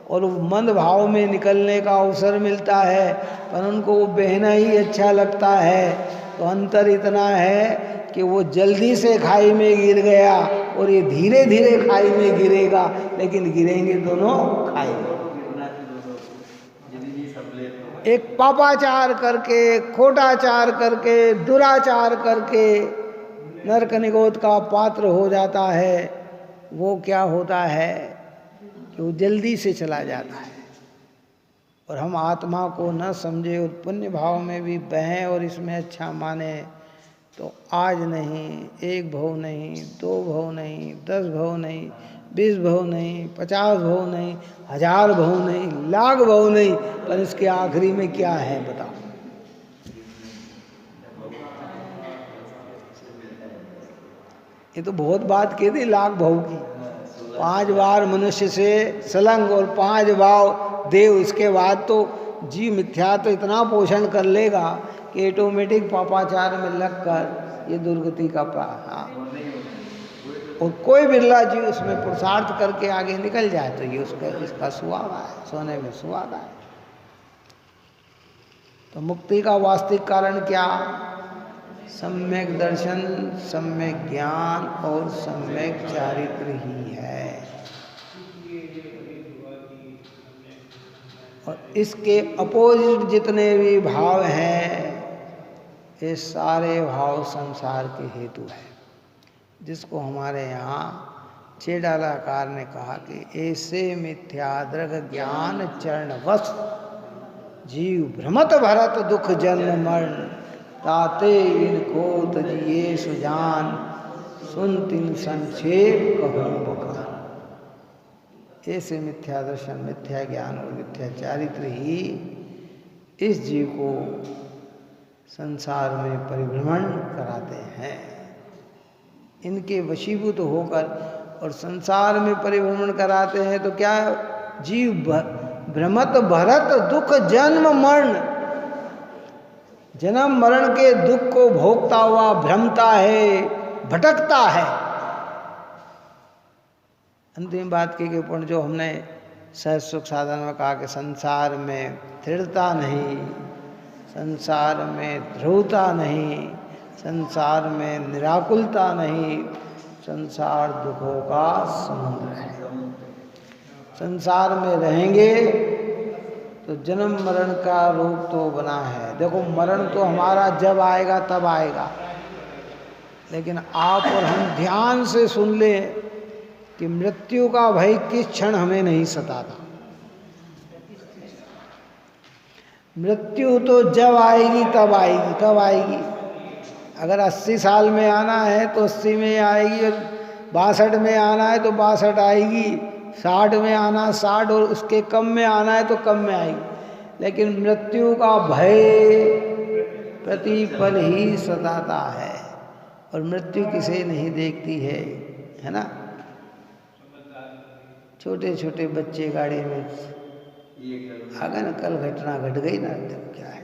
और मंद भाव में निकलने का अवसर मिलता है पर उनको वो बहना ही अच्छा लगता है, तो अंतर इतना है कि वो जल्दी से खाई में गिर गया और ये धीरे धीरे खाई में गिरेगा, लेकिन गिरेंगे दोनों खाई में। एक पापाचार करके, खोटाचार करके, दुराचार करके नरक निगोद का पात्र हो जाता है, वो क्या होता है कि वो जल्दी से चला जाता है। और हम आत्मा को न समझे और पुण्य भाव में भी बहें और इसमें अच्छा माने, तो आज नहीं, 1 भव नहीं, 2 भव नहीं, 10 भव नहीं, 20 भव नहीं, 50 भव नहीं, 1000 भव नहीं, लाख भव नहीं, पर इसके आखिरी में क्या है बताओ। ये तो बहुत बात कह दी लाख भव की। 5 बार मनुष्य से सलंग और 5 भाव देव, इसके बाद तो जीव मिथ्या तो इतना पोषण कर लेगा कि ऑटोमेटिक पापाचार में लगकर ये दुर्गति का हाँ, और कोई बिरला जीव उसमें पुरुषार्थ करके आगे निकल जाए तो ये इसका सुहागा है, सोने में सुहागा है। तो मुक्ति का वास्तविक कारण क्या? सम्यक दर्शन, सम्यक ज्ञान और सम्यक चारित्र ही है। और इसके अपोजिट जितने भी भाव हैं, ये सारे भाव संसार के हेतु है, जिसको हमारे यहाँ चेडालाकार ने कहा कि ऐसे मिथ्याद्रग ज्ञान चरणवश जीव भ्रमत भरत दुख जन्म मरण, ताते इनको तजिए सुजान, सुन तिन संक्षेप कहूँ बखान। ऐसे मिथ्या दर्शन, मिथ्या ज्ञान और मिथ्या चारित्र ही इस जीव को संसार में परिभ्रमण कराते हैं। इनके वशीभूत होकर और संसार में परिभ्रमण कराते हैं तो क्या जीव भ्रमत भरत दुख जन्म मरण, जन्म मरण के दुख को भोगता हुआ भ्रमता है, भटकता है। अंतिम बात की कि पूर्ण जो हमने सहज सुख साधन में कहा कि संसार में दृढ़ता नहीं, संसार में ध्रुवता नहीं, संसार में निराकुलता नहीं, संसार दुखों का समुद्र है। संसार में रहेंगे तो जन्म मरण का रूप तो बना है। देखो मरण तो हमारा जब आएगा तब आएगा, लेकिन आप और हम ध्यान से सुन लें कि मृत्यु का भय किस क्षण हमें नहीं सताता। मृत्यु तो जब आएगी तब आएगी। कब आएगी? अगर 80 साल में आना है तो 80 में आएगी, और 62 में आना है तो 62 आएगी, 60 में आना 60, और उसके कम में आना है तो कम में आएगी। लेकिन मृत्यु का भय प्रतिपल ही सताता है, और मृत्यु किसे नहीं देखती है ना। छोटे छोटे बच्चे गाड़ी में अगर कल घटना घट गई ना, देखो क्या है।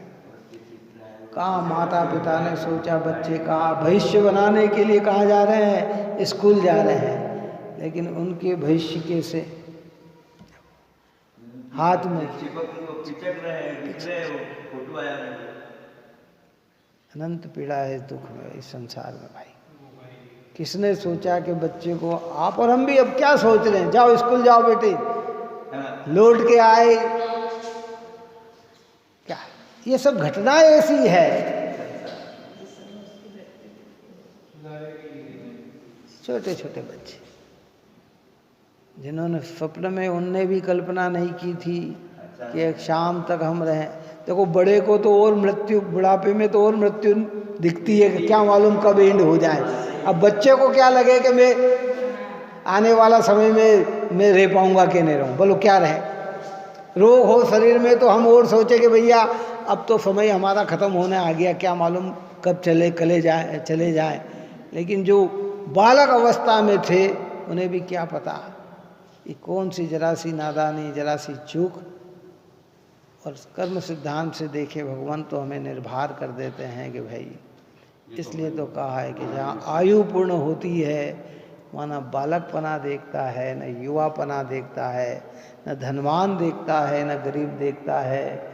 कहाँ माता पिता ने सोचा बच्चे कहाँ भविष्य बनाने के लिए कहाँ जा रहे हैं, स्कूल जा रहे हैं, लेकिन उनके भविष्य के से हाथ में अनंत पीड़ा है, दुख में इस संसार में भाई। किसने सोचा कि बच्चे को, आप और हम भी अब क्या सोच रहे हैं, जाओ स्कूल जाओ बेटे, लौट के आए, क्या ये सब घटना ऐसी है। छोटे छोटे बच्चे जिन्होंने स्वप्न में, उनने भी कल्पना नहीं की थी कि एक शाम तक हम रहें। देखो बड़े को तो और मृत्यु, बुढ़ापे में तो और मृत्यु दिखती है कि क्या मालूम कब एंड हो जाए। अब बच्चे को क्या लगे कि मैं आने वाला समय में मैं रह पाऊंगा कि नहीं रहूं, बोलो क्या रहे। रोग हो शरीर में तो हम और सोचे कि भैया अब तो समय हमारा ख़त्म होने आ गया, क्या मालूम कब चले जाए। लेकिन जो बालक अवस्था में थे उन्हें भी क्या पता कि कौन सी जरा सी नादानी, जरा सी चूक, और कर्म सिद्धांत से देखे भगवान तो हमें निर्भर कर देते हैं कि भाई, इसलिए तो कहा है कि जहाँ आयु पूर्ण होती है वहाँ न बालकपना देखता है, न युवापना देखता है, न धनवान देखता है, न गरीब देखता है,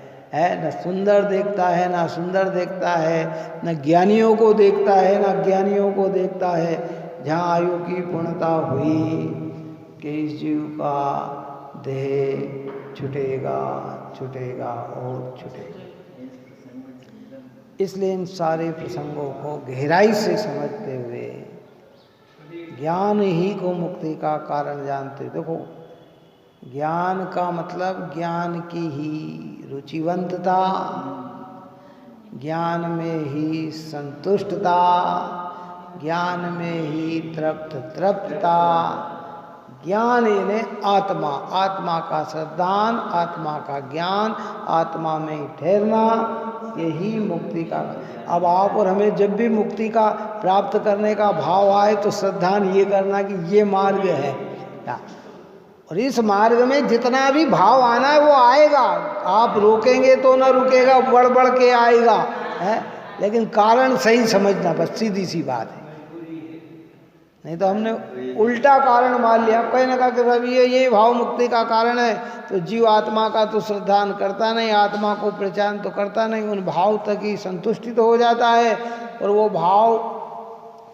न सुंदर देखता है, न सुंदर देखता है, न ज्ञानियों को देखता है, न अज्ञानियों को देखता है। जहाँ आयु की पूर्णता हुई कि इस जीव का देह छूटेगा, छूटेगा और छूटेगा। इसलिए इन सारे प्रसंगों को गहराई से समझते हुए ज्ञान ही को मुक्ति का कारण जानते। देखो, ज्ञान का मतलब ज्ञान की ही रुचिवंतता, ज्ञान में ही संतुष्टता, ज्ञान में ही तृप्तता। ज्ञान यानी आत्मा, आत्मा का श्रद्धान, आत्मा का ज्ञान, आत्मा में ही ठहरना, यही मुक्ति का। अब आप और हमें जब भी मुक्ति का प्राप्त करने का भाव आए तो श्रद्धान ये करना कि ये मार्ग है, और इस मार्ग में जितना भी भाव आना है वो आएगा। आप रोकेंगे तो ना रुकेगा, बढ़ बढ़ के आएगा है, लेकिन कारण सही समझना, बस सीधी सी बात है। नहीं तो हमने उल्टा कारण मान लिया, कहीं ना कहा कि सब ये भाव मुक्ति का कारण है, तो जीव आत्मा का तो श्रद्धान करता नहीं, आत्मा को पहचान तो करता नहीं, उन भाव तक ही संतुष्टि तो हो जाता है। और वो भाव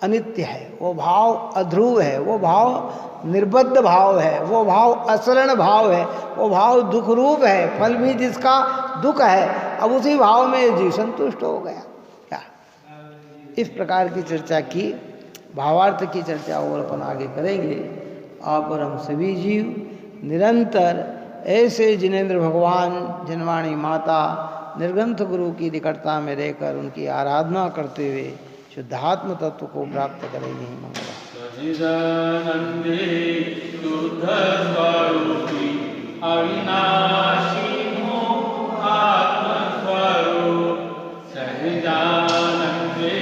अनित्य है, वो भाव अध्रुव है, वो भाव निर्बद्ध भाव है, वो भाव असरण भाव है, वो भाव दुख रूप है, फल भी जिसका दुख है। अब उसी भाव में जीव संतुष्ट हो गया। क्या इस प्रकार की चर्चा की, भावार्थ की चर्चा और अपन आगे करेंगे। आप और हम सभी जीव निरंतर ऐसे जिनेंद्र भगवान, जनवाणी माता, निर्ग्रंथ गुरु की निकटता में रहकर उनकी आराधना करते हुए शुद्धात्म तत्व को प्राप्त करेंगे ही मंगल। सहिजानंदे शुद्ध स्वरूपी अविनाशी मोह आत्म स्वरूप, सहिजानंदे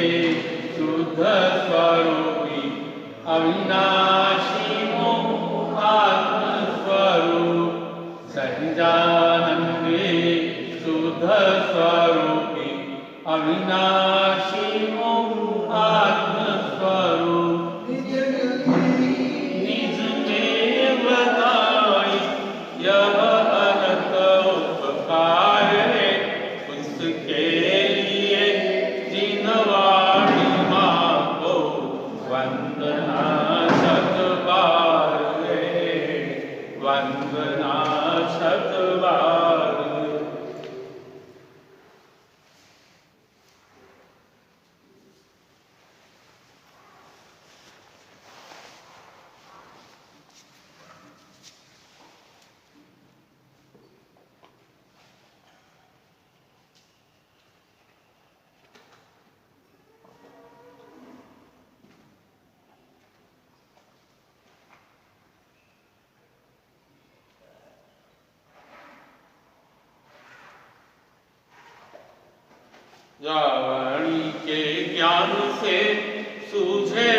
शुद्ध स्वरूपी अविनाशी मोह आत्म स्वरूप, सहिजानंदे शुद्ध स्वरूपी अविनाशी मोह आत्म स्वरूप, निज में बताई यह अनंत उपकार है, उसके लिए जिनवाणी माँ को वंदना शत बार है, वंदना शत बार। वाणी के ज्ञान से सूझे